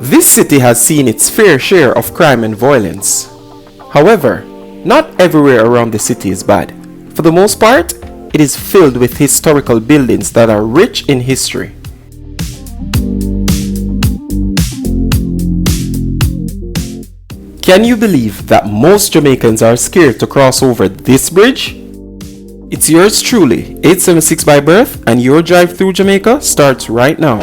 This city has seen its fair share of crime and violence. However, not everywhere around the city is bad. For the most part, it is filled with historical buildings that are rich in history. Can you believe that most Jamaicans are scared to cross over this bridge? It's yours truly, 876 by birth, and your drive through Jamaica starts right now.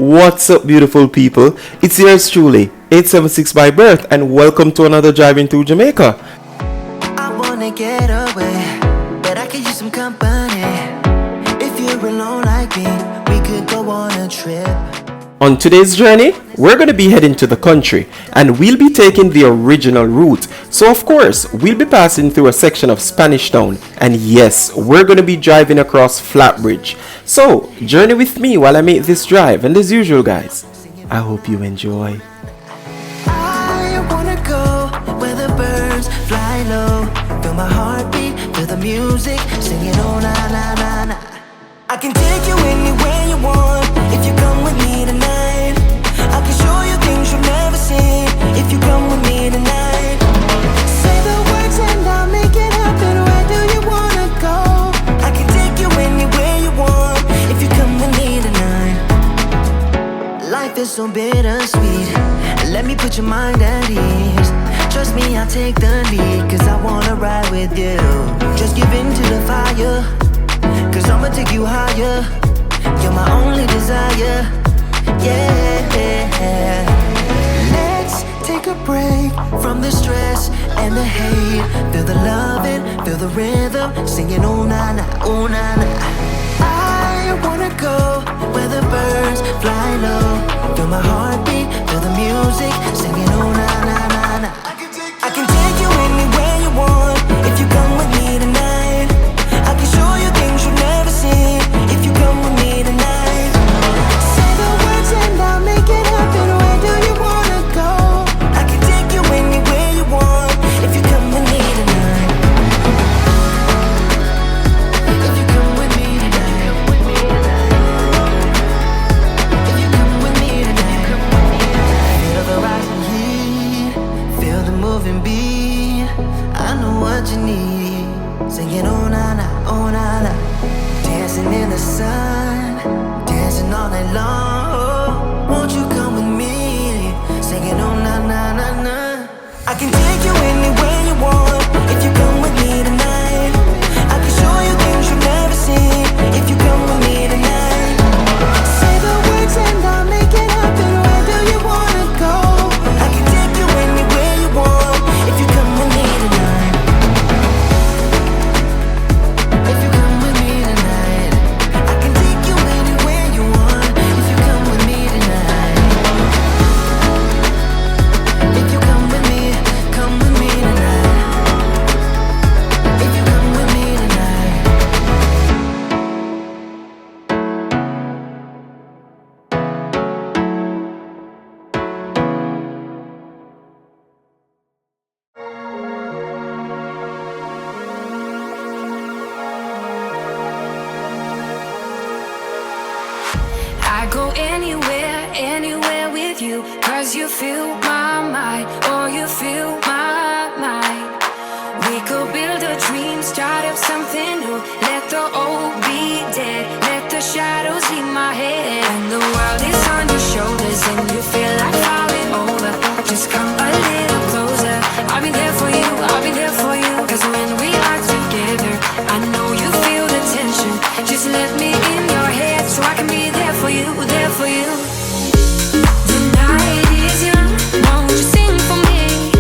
What's up, beautiful people? It's yours truly, 876 by birth, and welcome to another Driving Through Jamaica. I wanna get away, but I could use some company. If you're alone like me, we could go on a trip. On today's journey, we're going to be heading to the country, and we'll be taking the original route. So of course, we'll be passing through a section of Spanish Town, and yes, we're going to be driving across Flatbridge. So journey with me while I make this drive, and as usual guys, I hope you enjoy. I wanna go where the birds fly low. Feel my heartbeat, feel the music, singing oh na na na na. I can take you anywhere you want, if you come with me tonight. I can show you things you've never seen, if you come with me tonight. Say the words and I'll make it happen. Where do you wanna go? I can take you anywhere you want, if you come with me tonight. Life is so bittersweet, let me put your mind at ease. Trust me, I'll take the lead, cause I wanna ride with you. Just give in to the fire, cause I'ma take you higher. You're my only desire, yeah. Let's take a break from the stress and the hate. Feel the loving, feel the rhythm, singing oh na na, oh na na. I wanna go where the birds fly low. Feel my heartbeat, feel the music, singing oh na na na na. I can take you anywhere you want, if you come with me tonight. I can show you things you've never seen, if you come with me tonight. Say the words and I'll make it happen. Where do you wanna go? I can take you anywhere you want, if you come with me tonight. If you come with me tonight. If you come with me tonight. Feel the rising heat, feel the moving beat. I know what you need, singing oh na na, oh na na. Dancing in the sun, dancing all night long. Won't you come with me, singing oh na na na na. I can take you anywhere you want, if you come with me tonight. I can show you things you've never seen, if you come with me tonight. Say the words and I'll make it happen. Where do you wanna go? I can take you anywhere you want, if you come with me tonight. If you come with me tonight, I can take you anywhere you want, if you come with me tonight. If you come with me tonight. If you come with me tonight. I go anywhere, anywhere with you, cause you fill my mind, or you fill my mind. We could build a dream, start up something new. Let the old be dead, let the shadows leave my head. And the world is on your shoulders and you feel like falling over. Just come a little closer, I'll be there for you, I'll be there for you. Cause when we are together, I know you feel the tension. Just let me in your head so I can be there for you, there for you. The night is young, won't you sing for me?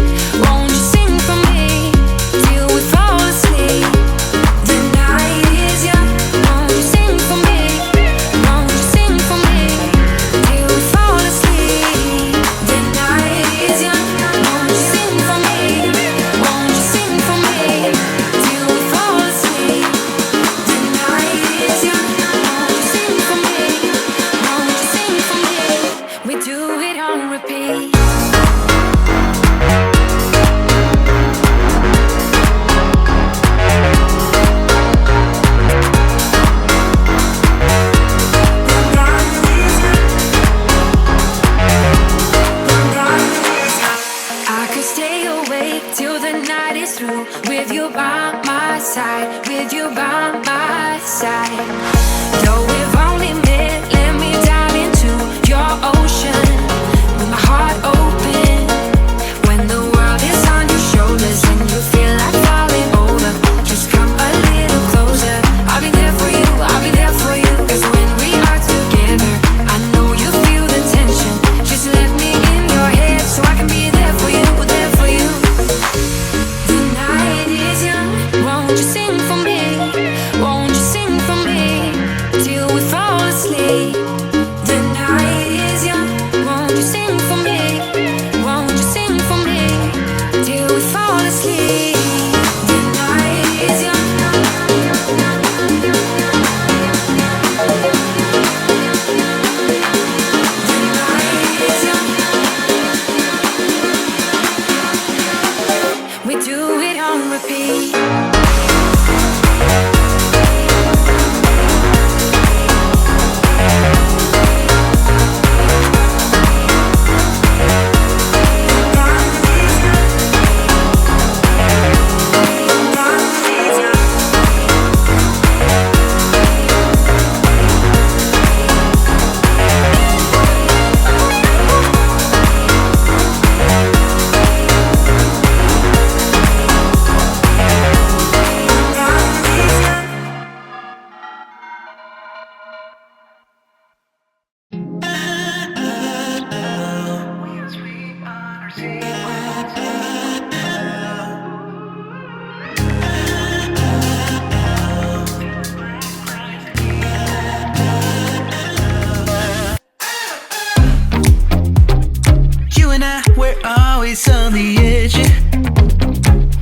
always on the edge.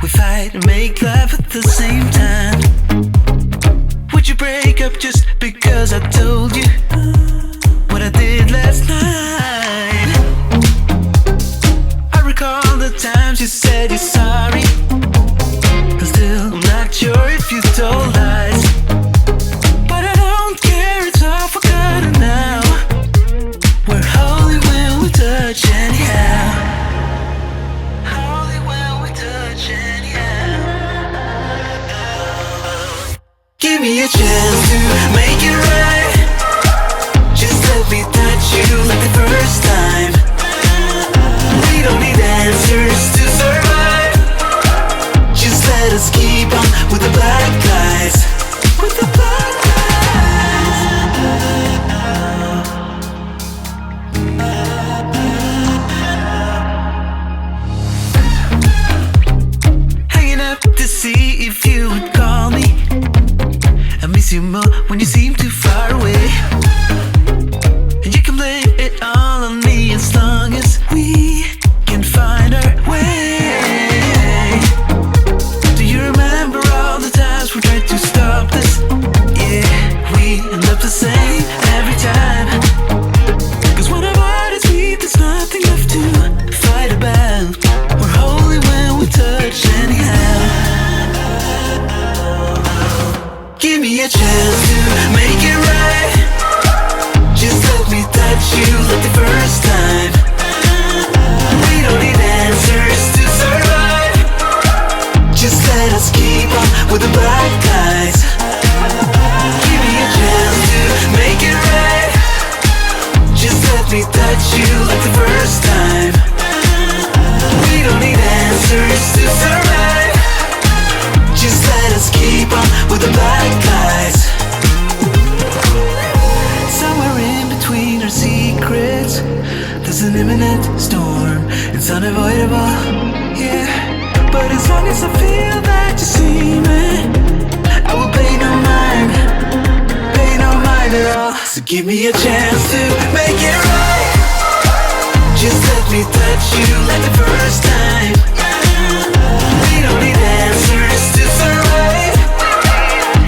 We fight and make love at the same time. Would you break up just because I told you what I did last night? I recall the times you said you're sorry. I'm still not sure if you told lies, but I don't care, it's all forgotten now. We're holy when we touch anyhow. Holy when we touch anyhow. Give me a chance to make it right. Just let me touch you like the first time. We don't need answers to survive. Just let us keep on with the black guys. With the black guys. Hanging up to see if you would call me. I miss you more when you seem too far away. And you can blame it all on me as long as we can find our way. Do you remember all the times we tried to stop this? Yeah, we end up the same every time. Cause when our bodies meet, there's nothing left to fight about. We're holy when we touch anyhow. Give me a chance to make it right. Just let me touch you like the first time. We don't need answers to survive. Just let us keep on with the black guys. Give me a chance to make it right. Just let me touch you like the first time. We don't need answers to survive. Just let us keep on with the black guys. Somewhere in between our secrets, there's an imminent storm. It's unavoidable, yeah. But as long as I feel that you see me, I will pay no mind at all. So give me a chance to make it right. Just let me touch you like the first time. We don't need answers to survive.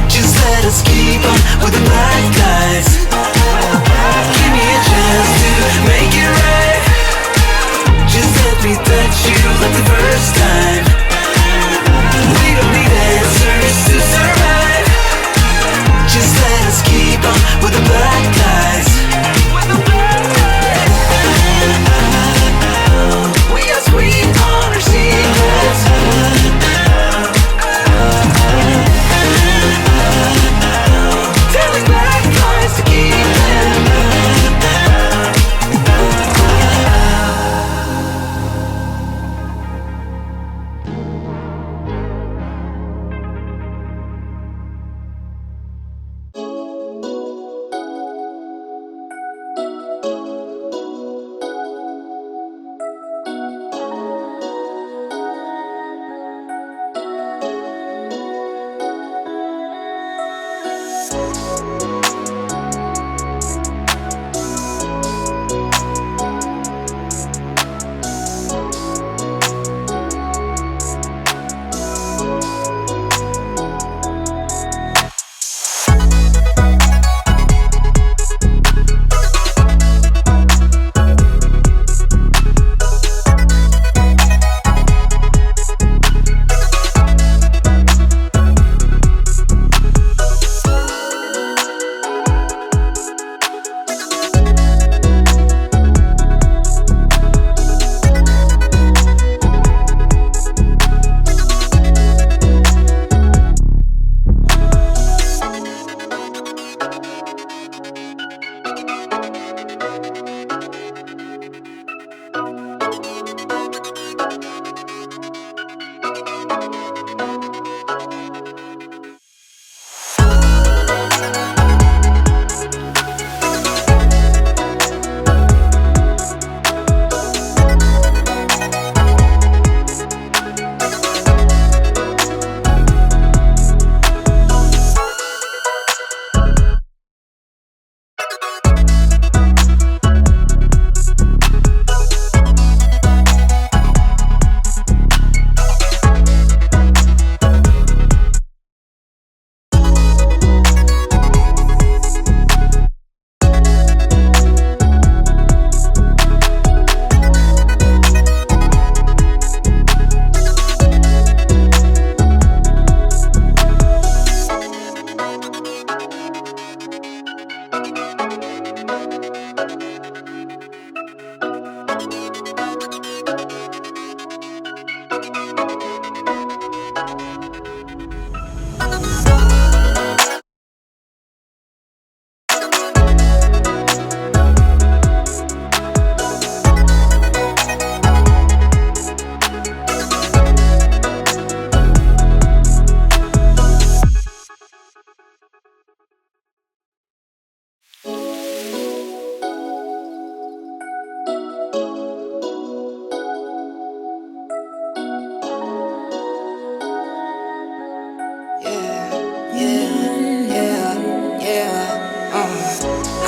Just let us keep on with the black guys. Give me a chance to make it right. Just let me touch you like the first time. We don't need answers to survive. Just let us keep on with the black guys. We are sweet on our secrets. Telling black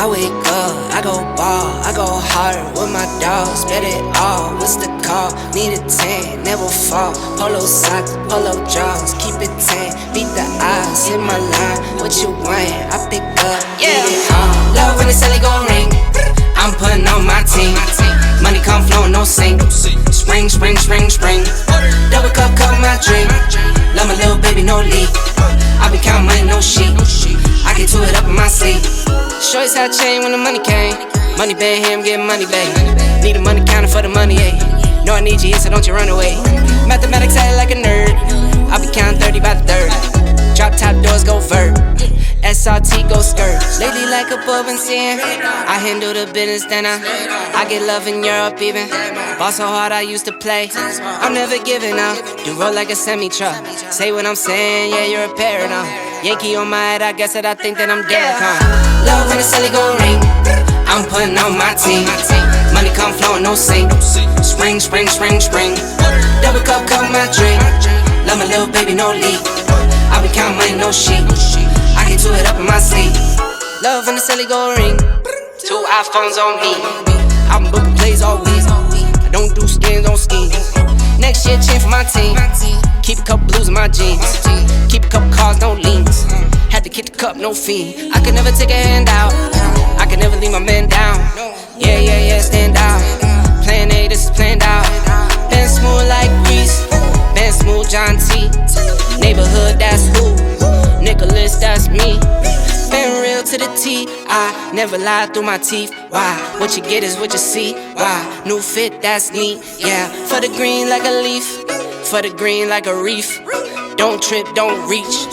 I wake up, I go ball, I go hard with my dogs, bet it all. What's the call? Need a 10, never fall. Polo socks, polo jaws, keep it 10. Beat the odds, hit my line. What you want? I pick up, get it all. Love when the celly gon' ring. I'm putting on my team. Money come flowing, no sink. Spring, spring, spring, spring. Double cup, cup my drink. Love my little baby, no leak. I be counting money, no sheep. I get to it up in my sleep. Shorty's how chain when the money came. Money bang him, get money back. Need a money counter for the money, ayy. Know I need you, so don't you run away. Mathematics act like a nerd. I be counting 30 by the third. Drop top doors, go vert. SRT, go skirt. Lately like a bub and sin. I handle the business, then I get love in Europe even. Ball so hard I used to play. I'm never giving up. You roll like a semi-truck. Say what I'm saying, yeah, you're a parent now. Yankee on my head, I guess that I think that I'm Derek, huh? Love when the celly gon' ring. I'm putting on my team. Money come flowing, no sink. Spring, spring, spring, spring. Double cup, cup my drink. Love my little baby, no leak. I be counting money, no sheep. I get to it up in my sleep. Love when the celly gon' ring. 2 iPhones on me. I'm booking plays all week. I don't do skins on skis. Next year, chin for my team. Keep a couple blues in my jeans. Keep a couple cars, no leans. Had to kick the cup, no fee. I could never take a hand out. I could never leave my man down. Yeah, yeah, yeah, stand out. Plan A, this is planned out. Been smooth like grease. Been smooth John T. Neighborhood, that's who. Nicholas, that's me. Been real to the T. I never lie through my teeth. Why? What you get is what you see. Why? New fit, that's neat. Yeah, for the green like a leaf. For the green like a reef. Don't trip, don't reach.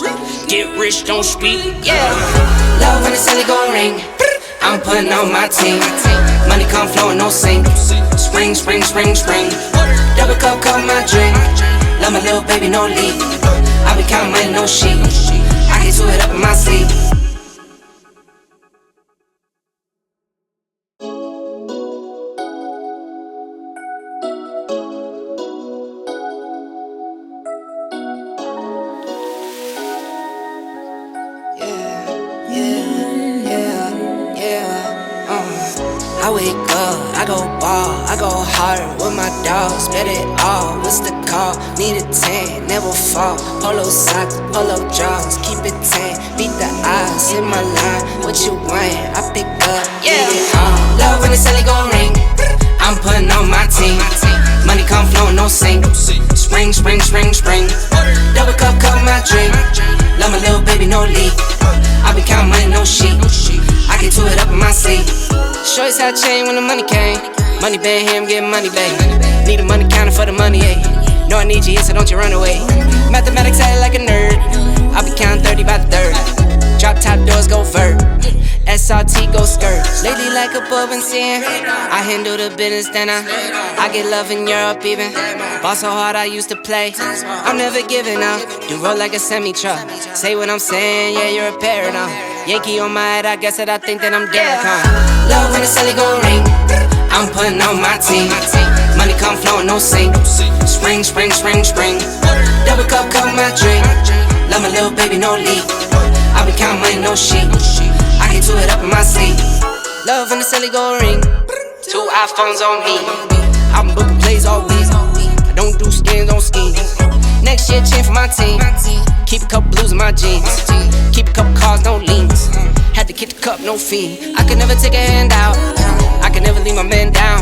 Get rich, don't speak. Yeah. Love when the celly gon' ring. I'm putting on my team. Money come flowing, no sink. Spring, spring, spring, spring. Double cup, cup my drink. Love my little baby, no leak. I be counting money, no sheep. I get to it up in my sleep. I wake up, I go ball, I go hard with my dogs, bet it all. What's the call? Need a 10, never fall. Polo socks, polo jaws, keep it 10. Beat the odds, hit my line. What you want? I pick up, get it all. Love when the celly gon' ring. I'm putting on my team. Money come flowing, no sink. Spring, spring, spring, spring. Double cup, cup my drink. Love my little baby, no leak. I be counting money, no sheep. I get to it up in my sleep. Shorty's how chain when the money came. Money bang him, get money back. Need a money counter for the money, ayy. Know I need you, so don't you run away. Mathematics act like a nerd. I be counting 30 by the third. Drop top doors, go vert. SRT, go skirt. Lately like a bub and sin. I handle the business, then I get love in Europe even. Ball so hard I used to play. I'm never giving up. You roll like a semi-truck. Say what I'm saying, yeah, you're a parent now. Yankee on my head, I guess that I think that I'm Derek, huh? Love when the celly gon' ring. I'm putting on my team. Money come flowing, no sink. Spring, spring, spring, spring. Double cup, cup my drink. Love my little baby, no leak. I be counting money, no sheep. I get to it up in my sleep. Love when the celly gon' ring. 2 iPhones on me. I'm booking plays all week. I don't do skins on skis. Next year, chin for my team. Keep a couple blues in my jeans. Keep a couple cars, no leans. Had to kick the cup, no fee. I could never take a hand out. I could never leave my man down.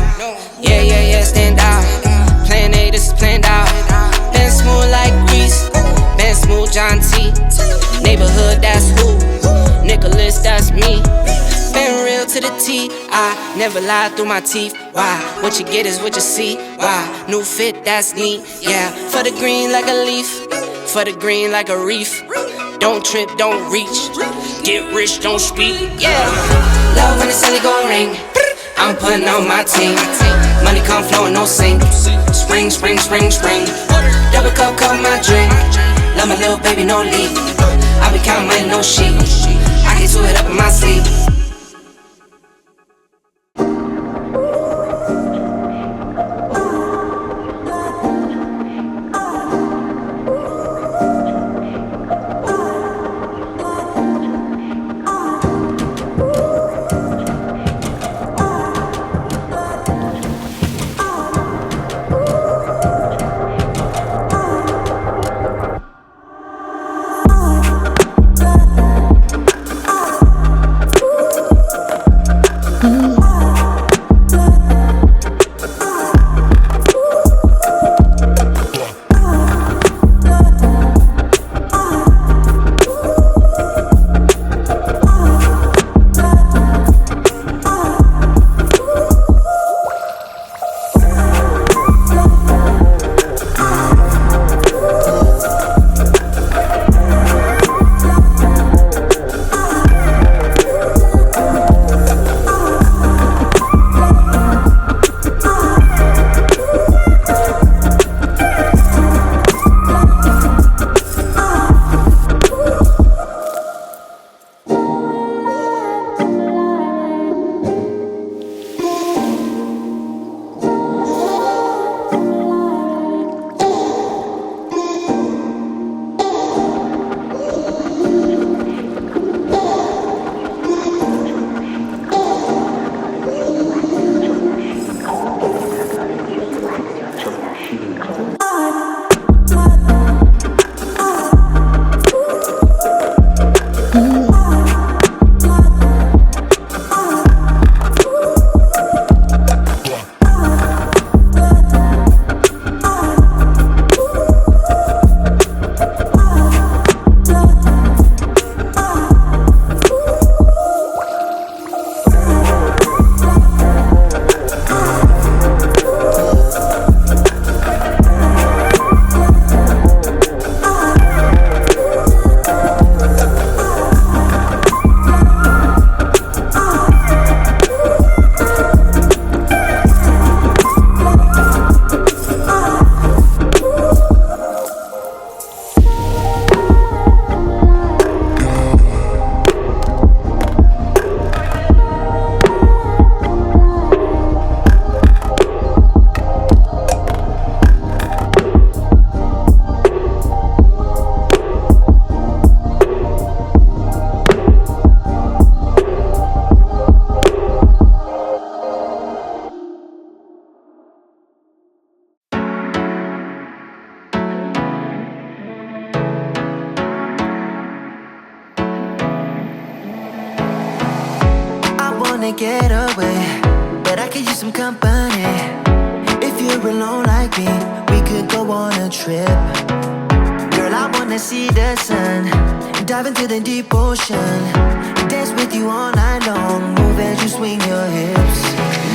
Yeah, yeah, yeah, stand out. Plan A, this is planned out. Been smooth like grease. Been smooth John T. Neighborhood, that's who. Nicholas, that's me. Been real to the T. I never lie through my teeth. Why? What you get is what you see. Why? New fit, that's neat. Yeah, for the green like a leaf. For the green like a reef. Don't trip, don't reach. Get rich, don't speak. Yeah. Love when the celly gon' ring. I'm putting on my team. Money come flowing, no sink. Spring, spring, spring, spring. Double cup, cup my drink. Love my little baby, no leak. I be counting money, no sheep. I get to it up in my sleep. wanna get away, but I could use some company. If you're alone like me, we could go on a trip. Girl, I wanna see the sun, dive into the deep ocean, dance with you all night long, move as you swing your hips.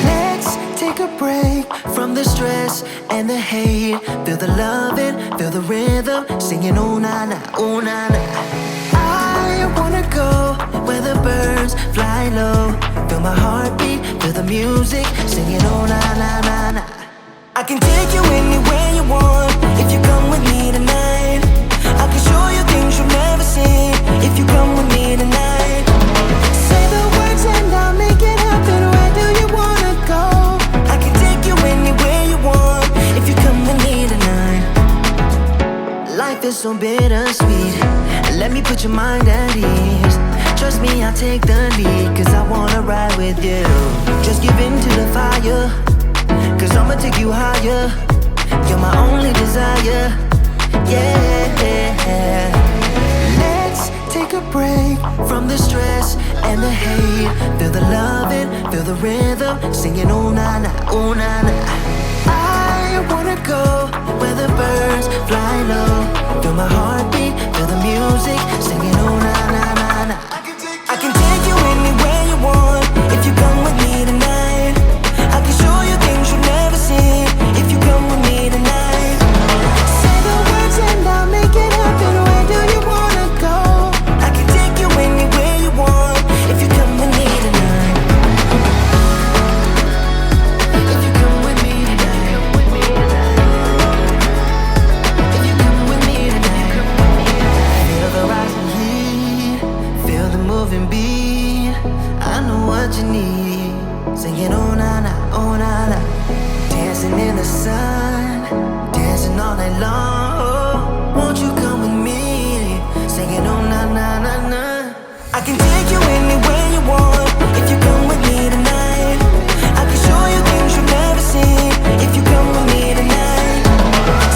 Let's take a break from the stress and the hate. Feel the loving, feel the rhythm, singing oh na na, oh na na. I wanna go where the birds fly low, feel my heartbeat, feel the music, singing oh na na na na. I can take you anywhere you want if you come with me tonight. I can show you things you've never seen if you come with me tonight. Say the words and I'll make it happen. Where do you wanna go? I can take you anywhere you want if you come with me tonight. Life is so bittersweet, let me put your mind at ease. Trust me, I'll take the lead, cause I wanna ride with you. Just give in to the fire, cause I'ma take you higher. You're my only desire, yeah. Let's take a break from the stress and the hate. Feel the loving, feel the rhythm, singing oh na na, oh na na. I wanna go where the birds fly low, feel my heartbeat, feel the music, singing oh na na na na. I can take you anywhere you want if you come with me tonight. I can show you things you've never seen if you come with me tonight. Say the words and I'll make it happen. Where do you wanna go? I can take you anywhere you want if you come with me tonight. If you come with me tonight. If you come with me tonight. Feel the rising heat, feel the moving beat. I know what you need, singing oh na na, oh na na. Dancing in the sun, dancing all night long. Oh, won't you come with me, singing oh na na na na. I can take you anywhere you want if you come with me tonight. I can show you things you've never seen if you come with me tonight.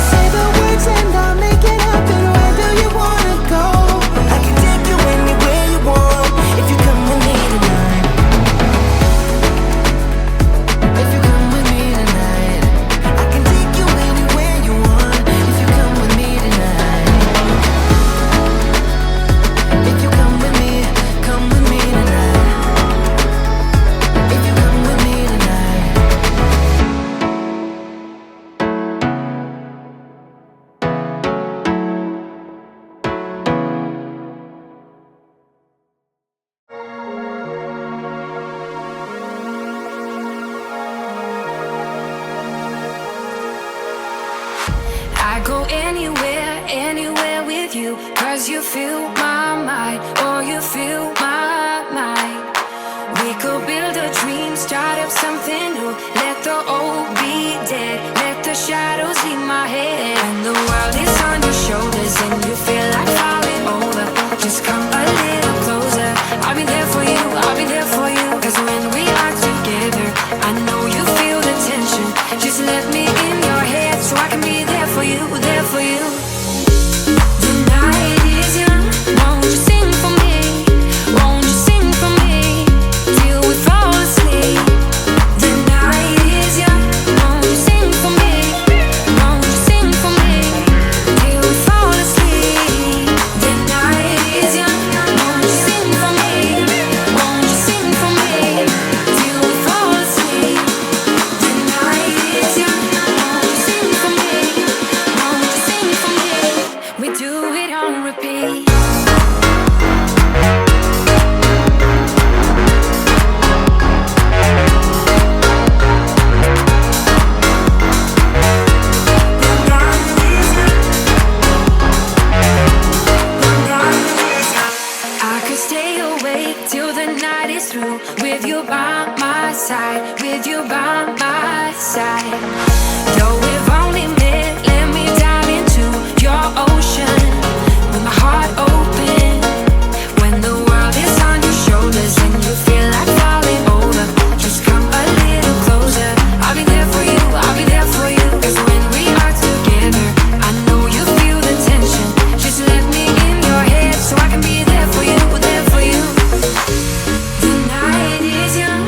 Say the words and I'll make it happen. Where do you wanna go? I can take you anywhere you want if you come with me tonight. If you come with me tonight, I can take you anywhere you want if you come with me tonight. If you come with me tonight. If you come with me tonight. I go anywhere, anywhere with you, cause you fill my mind, or you fill my mind. We could build a dream, start up something new. Let the old be dead, let the shadows leave my head. And the world is on your shoulders and you feel like falling over. Just come a little closer, I'll be there for you, I'll be there for you. Cause when we are together, I know you feel the tension. Just let me in your head so I can be there for you, there for you. The night is young, won't you sing for me? Won't you sing for me till we fall asleep? The night is young, won't you sing for me? Won't you sing for me till we fall asleep? The night is young, won't you sing for me? Won't you sing for me till we fall asleep? The night is young, won't you sing for me? Won't you sing for me? We do it on repeat. I could stay awake till the night is through, with you by my side, with you by my side. Though we've only met, let me dive into your ocean with my heart open. When the world is on your shoulders and you feel like falling over, just come a little closer. I'll be there for you, I'll be there for you. Cause when we are together, I know you feel the tension. Just let me in your head so I can be there for you, there for you. The night is young,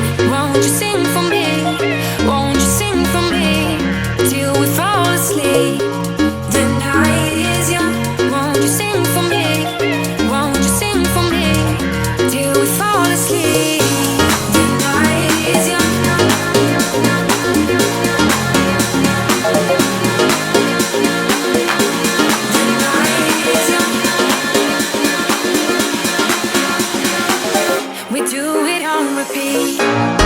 Gotta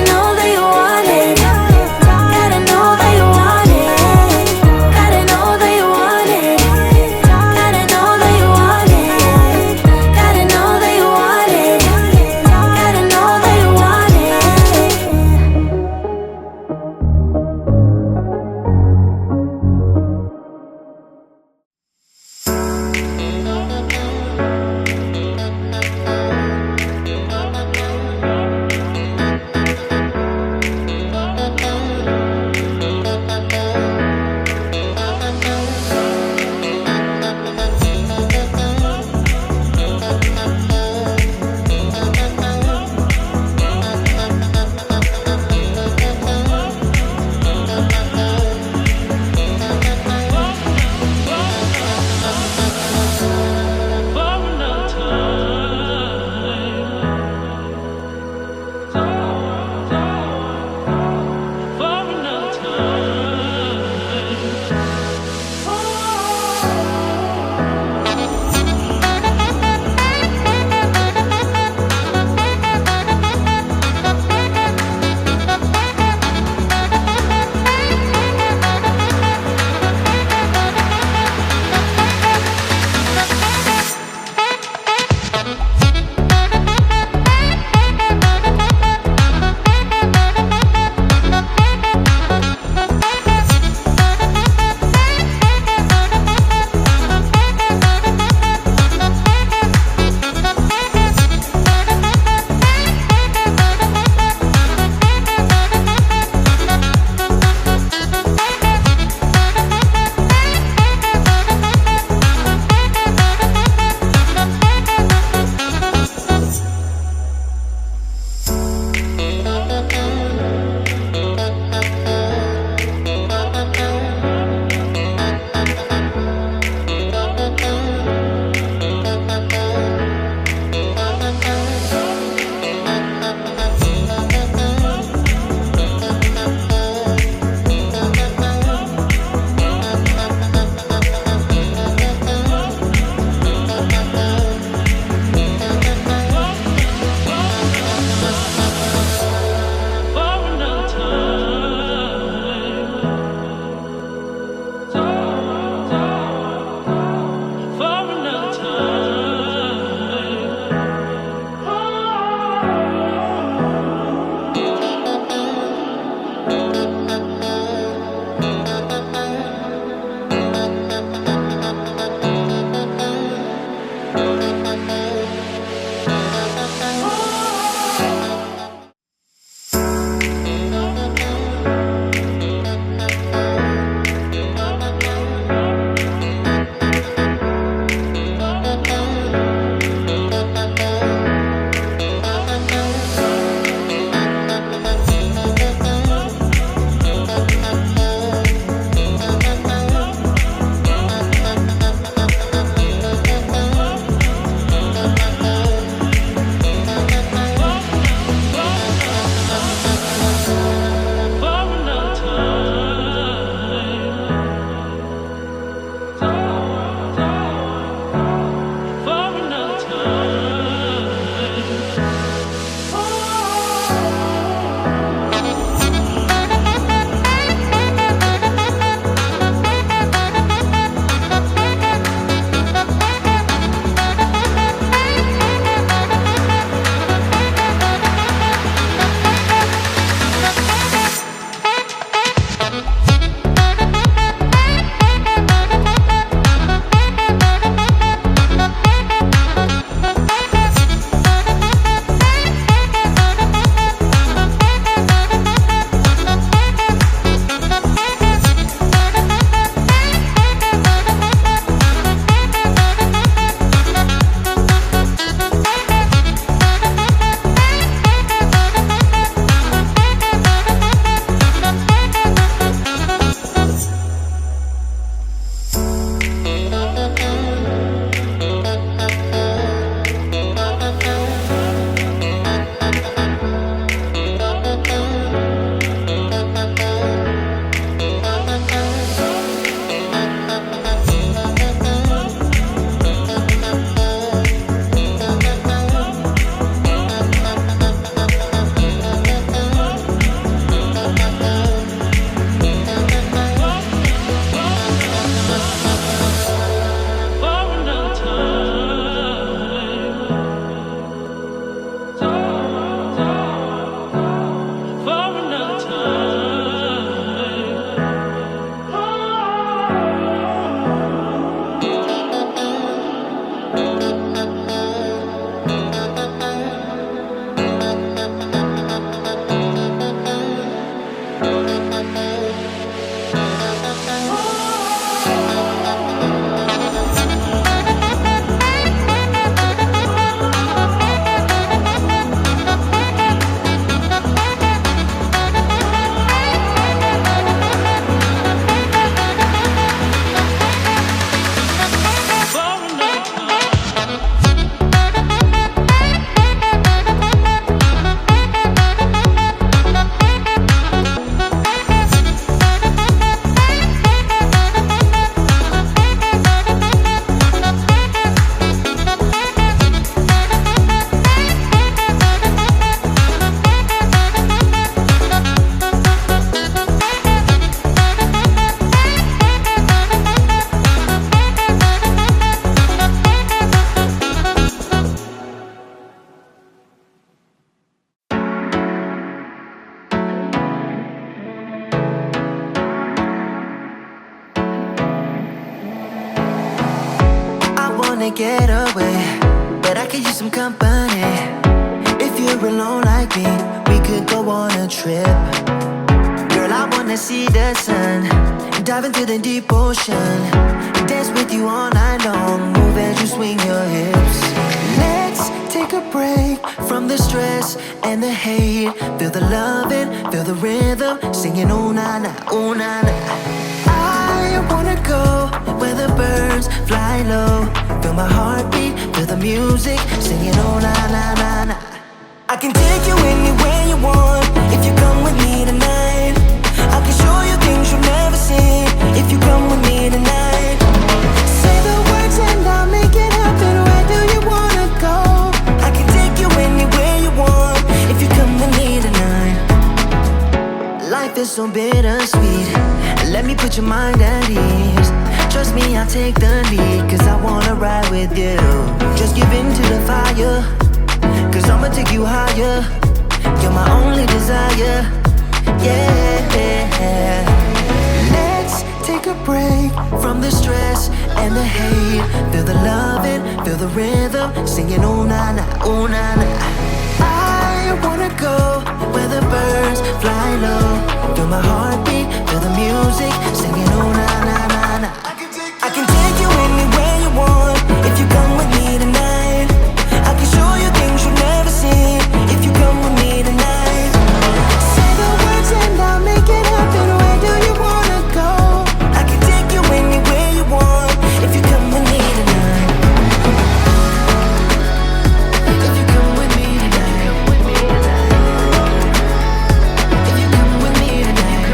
know that wanna get away, but I could use some company. If you're alone like me, we could go on a trip. Girl, I wanna see the sun, dive into the deep ocean, dance with you all night long, move as you swing your hips. Let's take a break from the stress and the hate. Feel the loving, feel the rhythm, singing oh na na, oh na na. I wanna go where the birds fly low, feel my heartbeat, feel the music, singing oh na na na na. I can take you anywhere you want if you come with me tonight. I can show you things you've never seen if you come with me tonight. Say the words and I'll make it happen. Where do you wanna go? I can take you anywhere you want if you come with me tonight. Life is so bittersweet, let me put your mind at ease. Trust me, I'll take the lead, cause I wanna ride with you. Just give in to the fire, cause I'ma take you higher. You're my only desire, yeah. Let's take a break from the stress and the hate. Feel the loving, feel the rhythm, singing oh na na, oh na na. I wanna go where the birds fly low, feel my heartbeat, feel the music, singing oh na na na na. I can take you anywhere you want if you come with me tonight. I can show you things you've never seen if you come with me tonight. Say the words and I'll make it happen. Where do you wanna go? I can take you anywhere you want if you come with me tonight. If you come with me tonight. If you come with me tonight.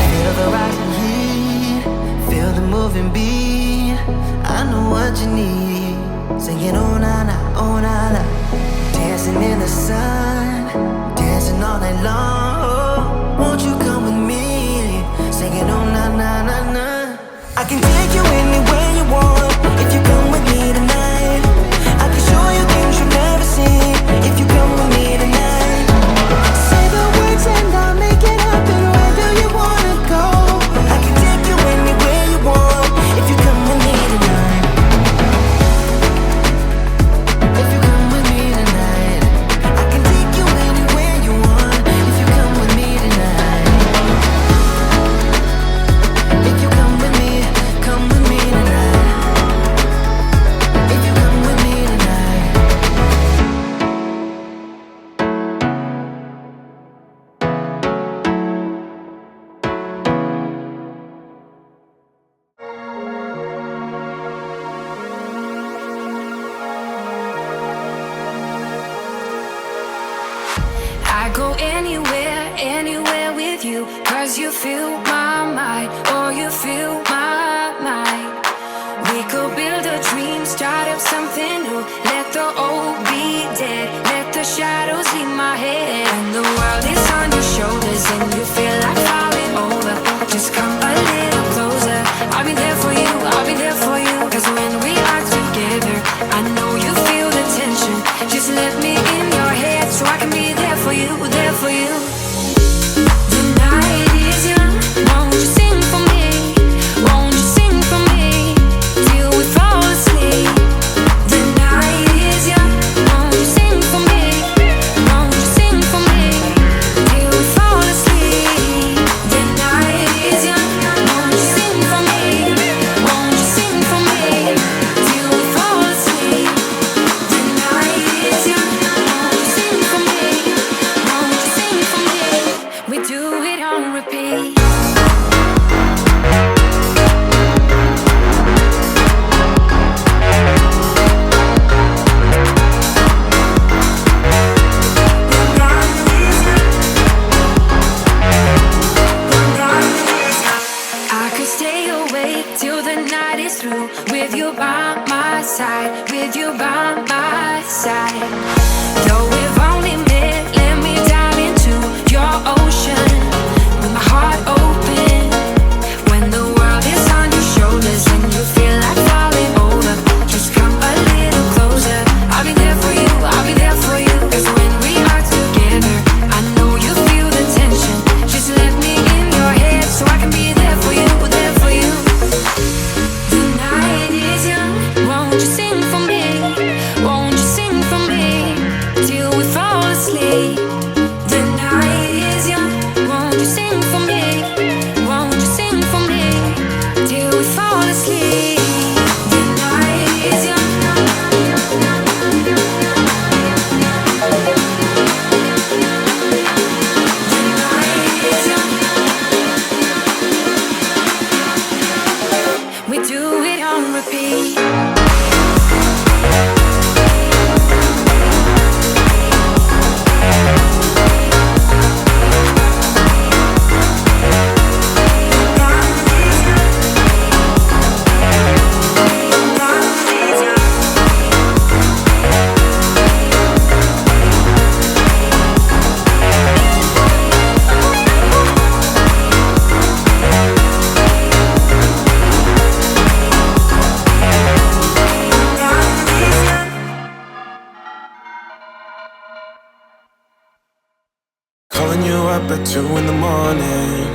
Feel the rising heat, feel the moving beat. I know what you need, singing oh na na, oh na na. Dancing in the sun, dancing all night long. Won't you come with me, singing oh na na na na. I can take you anywhere you want if you come with me tonight. I can show you things you've never seen if you come with me tonight. Say the words and I'll make it happen. Where do you wanna go? I can take you anywhere you want if you come with me tonight. If you come with me tonight, I can take you anywhere you want if you come with me tonight. If you come with me tonight. If you come with me tonight. I go anywhere, anywhere with you, cause you fill my mind, or you fill my mind. We could build a dream, start up something new. Let the old be dead, let the shadows leave my head. And the world is on your shoulders and you feel like falling over. Just come a little closer, I'll be there for you, I'll be there for you. Cause when we are together, I know you feel the tension. Just let me in your head so I can be there for you, there for you. The night is young, won't you sing for me? Won't you sing for me till we fall asleep? The night is young, won't you sing for me? Won't you sing for up at 2 in the morning,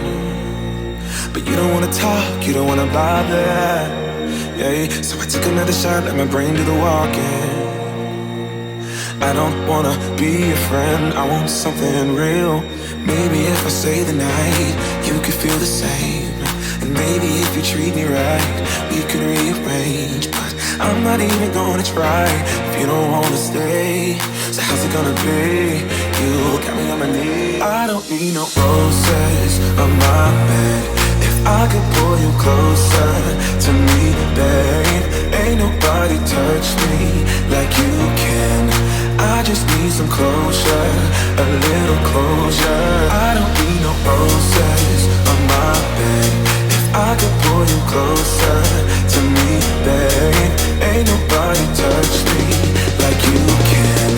but you don't wanna talk, you don't wanna bother. Yeah, so I took another shot, let my brain do the walking. I don't wanna be your friend, I want something real. Maybe if I stay the night, you could feel the same. And maybe if you treat me right, we could rearrange. But I'm not even gonna try if you don't wanna stay. So how's it gonna be? You got me on my knees. I don't need no roses on my bed. If I could pull you closer to me, babe, ain't nobody touch me like you can. I just need some closure, a little closure. I don't need no roses on my bed. If I could pull you closer to me, babe, ain't nobody touch me like you can.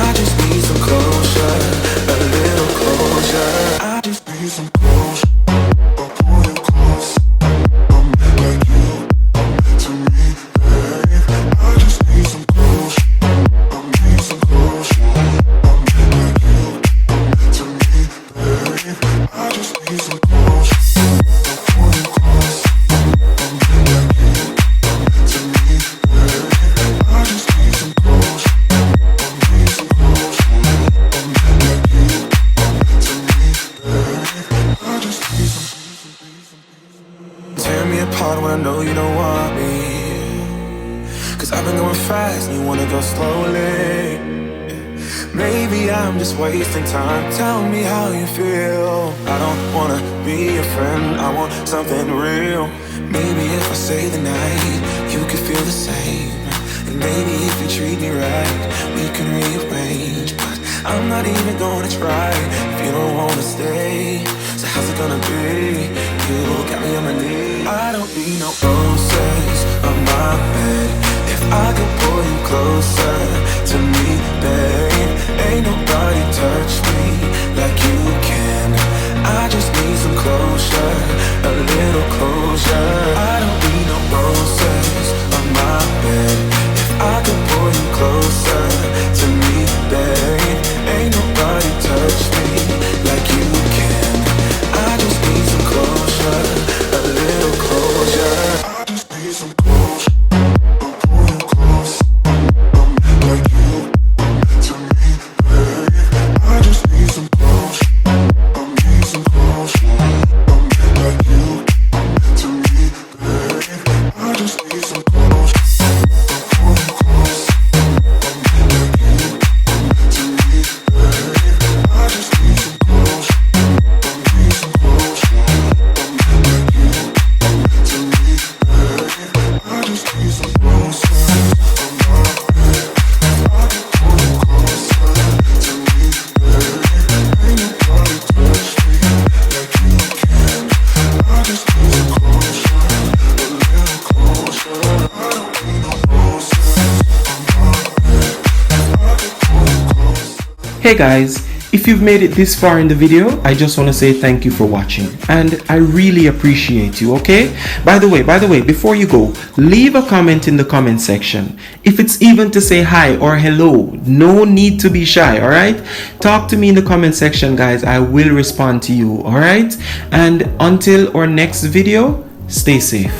I just need some closure, a little closure. I just need some closure. I'll pull you close, like you to me, babe. I just need some closure. Tear me apart when I know you don't want me, 'cause I've been going fast and you wanna go slowly. Maybe I'm just wasting time, tell me how you feel. I don't wanna be your friend, I want something real. Maybe if I stay the night, you could feel the same. And maybe if you treat me right, we can rearrange. But I'm not even gonna try if you don't wanna stay. So how's it gonna be? You got me on my knees. I don't need no roses on my bed. If I could pull you closer to me, babe, ain't nobody touch me like you can. I just need some closure, a little closure. I don't need no roses on my bed. If I could pull you closer to me, babe, ain't nobody touch me like you can. I just need some closure, a little closure. I just need some closure. I'll pull you close, like you to me, babe. I just need some closure. I need some closure, like you to me, babe. I just need some closure. I'll pull you close, like you to me, babe. I just need some closure. I need some closure, like you to me, babe. I just need some closure. Hey guys, if you've made it this far in the video, I just want to say thank you for watching and I really appreciate you, okay? By the way, before you go, leave a comment in the comment section. If it's even to say hi or hello, no need to be shy, alright? Talk to me in the comment section, guys. I will respond to you, alright? And until our next video, stay safe.